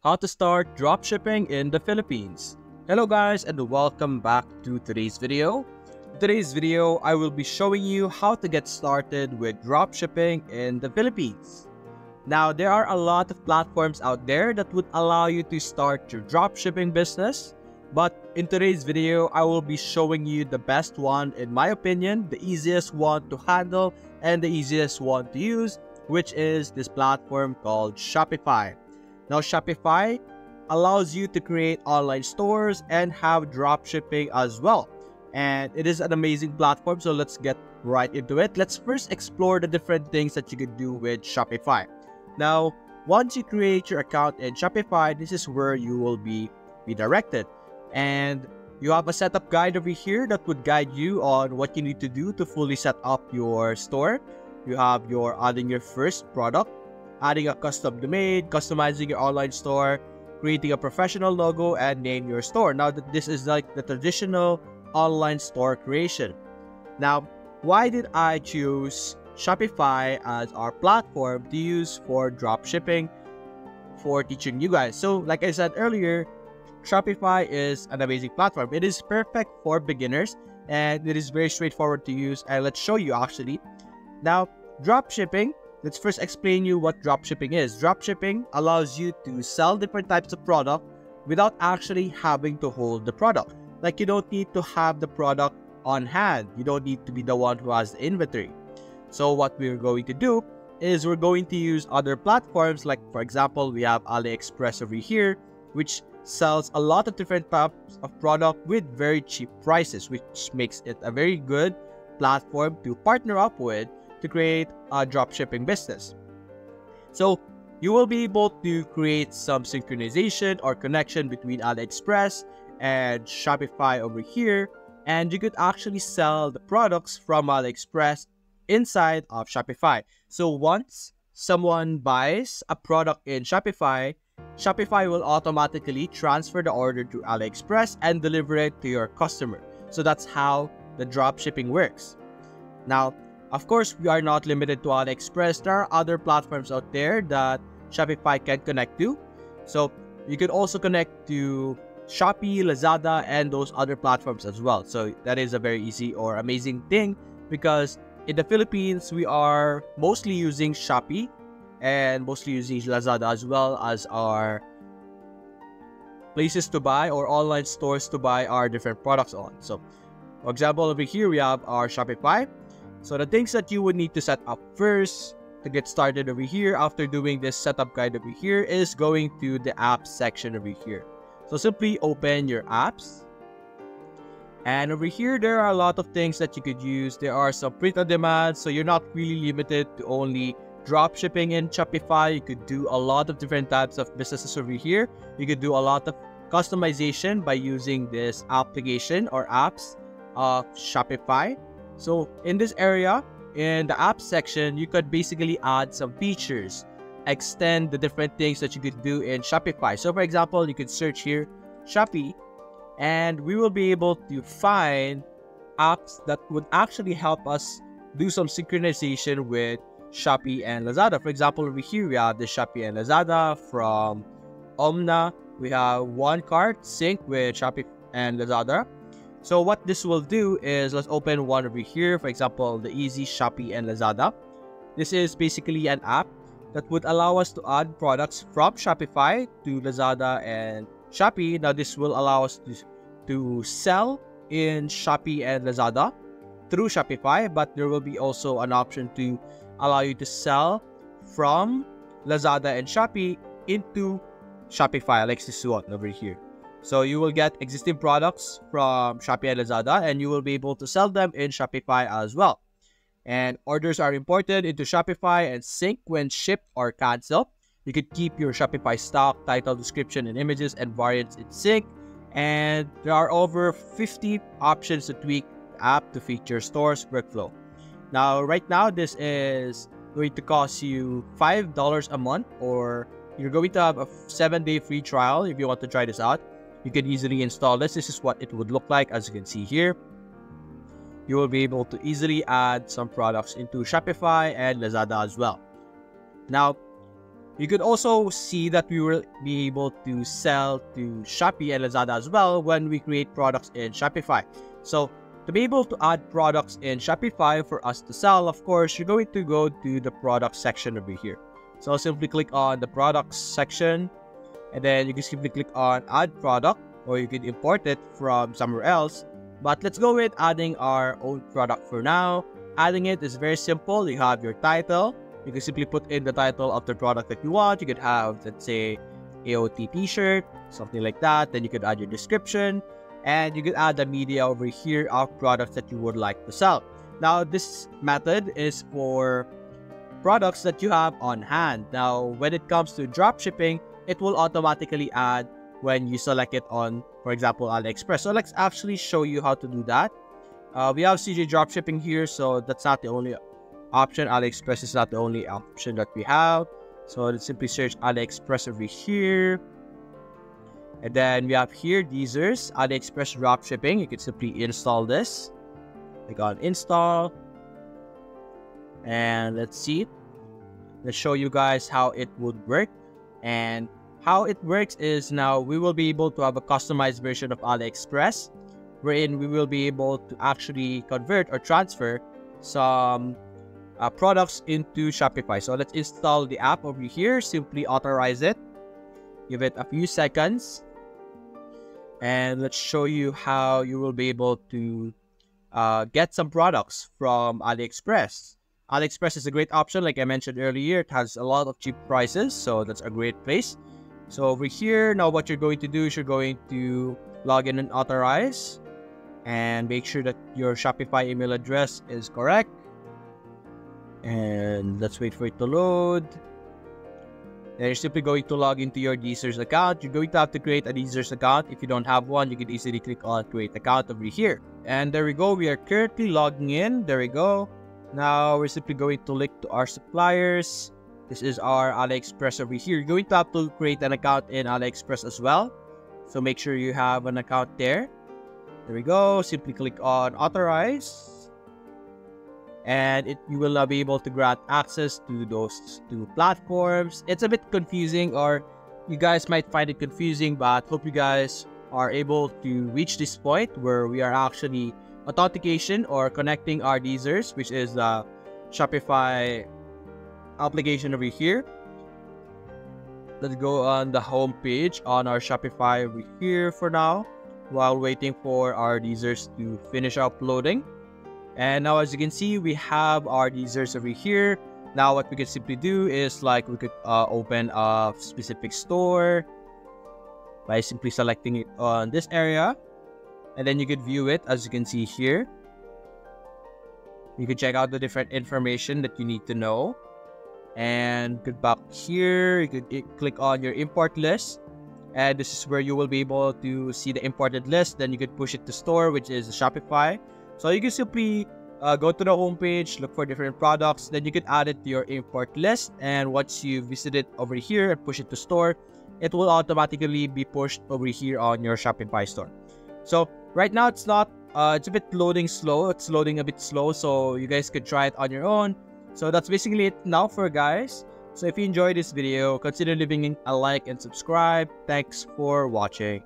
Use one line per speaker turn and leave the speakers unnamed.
how to start dropshipping in the Philippines. Hello guys and welcome back to today's video. In today's video, I will be showing you how to get started with dropshipping in the Philippines. Now, there are a lot of platforms out there that would allow you to start your dropshipping business. But in today's video, I will be showing you the best one, in my opinion, the easiest one to handle and the easiest one to use, which is this platform called Shopify. Now, Shopify allows you to create online stores and have dropshipping as well. And it is an amazing platform, so let's get right into it. Let's first explore the different things that you can do with Shopify. Now, once you create your account in Shopify, this is where you will be redirected. And you have a setup guide over here that would guide you on what you need to do to fully set up your store. You have your adding your first product, adding a custom domain, customizing your online store, creating a professional logo, and name your store. Now, this is like the traditional online store creation. Now, why did I choose Shopify as our platform to use for dropshipping for teaching you guys? So, like I said earlier, Shopify is an amazing platform. It is perfect for beginners and it is very straightforward to use. And let's show you actually. Now, dropshipping. Let's first explain you what dropshipping is. Dropshipping allows you to sell different types of product without actually having to hold the product. Like, you don't need to have the product on hand. You don't need to be the one who has the inventory. So what we're going to do is we're going to use other platforms. Like, for example, we have AliExpress over here, which sells a lot of different types of product with very cheap prices, which makes it a very good platform to partner up with to create a dropshipping business. So you will be able to create some synchronization or connection between AliExpress and Shopify over here, and you could actually sell the products from AliExpress inside of Shopify. So once someone buys a product in Shopify, Shopify will automatically transfer the order to AliExpress and deliver it to your customer. So that's how the dropshipping works. Now, of course, we are not limited to AliExpress. There are other platforms out there that Shopify can connect to. So you can also connect to Shopee, LAZADA, and those other platforms as well. So that is a very easy or amazing thing, because in the Philippines, we are mostly using Shopee and mostly using LAZADA as well as our places to buy or online stores to buy our different products on. So, for example, over here, we have our Shopify. So the things that you would need to set up first to get started over here after doing this setup guide over here is going to the apps section over here. So simply open your apps. And over here, there are a lot of things that you could use. There are some print on demand, so you're not really limited to only drop shipping in Shopify. You could do a lot of different types of businesses over here. You could do a lot of customization by using this application or apps of Shopify. So in this area, in the app section, you could basically add some features, extend the different things that you could do in Shopify. So for example, you could search here Shopee, and we will be able to find apps that would actually help us do some synchronization with Shopee and LAZADA. For example, over here, we have the Shopee and LAZADA from Omna. We have OneCart sync with Shopee and LAZADA. So what this will do is, let's open one over here. For example, the Easy Shopee and LAZADA. This is basically an app that would allow us to add products from Shopify to LAZADA and Shopee. Now, this will allow us to sell in Shopee and LAZADA through Shopify, but there will be also an option to allow you to sell from LAZADA and Shopee into Shopify, like this one over here. So you will get existing products from Shopee and LAZADA, and you will be able to sell them in Shopify as well. And orders are imported into Shopify and sync when shipped or canceled. You could keep your Shopify stock, title, description, and images and variants in sync. And there are over 50 options to tweak the app to fit your store's workflow. Now, right now, this is going to cost you $5 a month, or you're going to have a 7-day free trial if you want to try this out. You can easily install this. This is what it would look like, as you can see here. You will be able to easily add some products into Shopify and LAZADA as well. Now, You could also see that we will be able to sell to Shopee and Lazada as well when we create products in Shopify. So to be able to add products in Shopify for us to sell, of course, you're going to go to the product section over here. So simply click on the products section, and then you can simply click on add product, or you can import it from somewhere else. But let's go with adding our own product for now. Adding it is very simple. You have your title. You can simply put in the title of the product that you want. You could have, let's say, AOT t-shirt, something like that. Then you could add your description, and you could add the media over here of products that you would like to sell. Now, this method is for products that you have on hand. Now, when it comes to drop shipping, it will automatically add when you select it on, for example, AliExpress. So let's actually show you how to do that. We have CJ Dropshipping here, so that's not the only option. AliExpress is not the only option that we have. So let's simply search AliExpress over here. And then we have here Deezers, AliExpress Dropshipping. You can simply install this. Click on install. And let's see. Let's show you guys how it would work. And how it works is now we will be able to have a customized version of AliExpress, wherein we will be able to actually convert or transfer some products into Shopify. So let's install the app over here. Simply authorize it. Give it a few seconds. And let's show you how you will be able to get some products from AliExpress. AliExpress is a great option. Like I mentioned earlier, it has a lot of cheap prices. So that's a great place. So over here, now what you're going to do is you're going to log in and authorize. And make sure that your Shopify email address is correct. And let's wait for it to load. Then you're simply going to log into your Deezers account. You're going to have to create a Deezers account. If you don't have one, you can easily click on create account over here. And there we go. We are currently logging in. There we go. Now we're simply going to link to our suppliers. This is our AliExpress over here. You're going to have to create an account in AliExpress as well. So make sure you have an account there. There we go. Simply click on authorize. And you will now be able to grant access to those two platforms. It's a bit confusing, or you guys might find it confusing, but hope you guys are able to reach this point where we are actually authentication or connecting our Deezers, which is the Shopify application over here. Let's go on the home page on our Shopify over here for now, while waiting for our Deezers to finish uploading. And now, as you can see, we have our Deezers over here. Now what we can simply do is like we could open a specific store by simply selecting it on this area, and then you could view it. As you can see here, you can check out the different information that you need to know. And go back here, you could click on your import list, and this is where you will be able to see the imported list. Then you could push it to store, which is Shopify. So you can simply go to the home page, look for different products, then you can add it to your import list. And once you visit it over here and push it to store, it will automatically be pushed over here on your Shopify store. So right now it's not, it's a bit loading slow. It's loading a bit slow, so you guys could try it on your own. So that's basically it now for guys. So if you enjoyed this video, consider leaving a like and subscribe. Thanks for watching.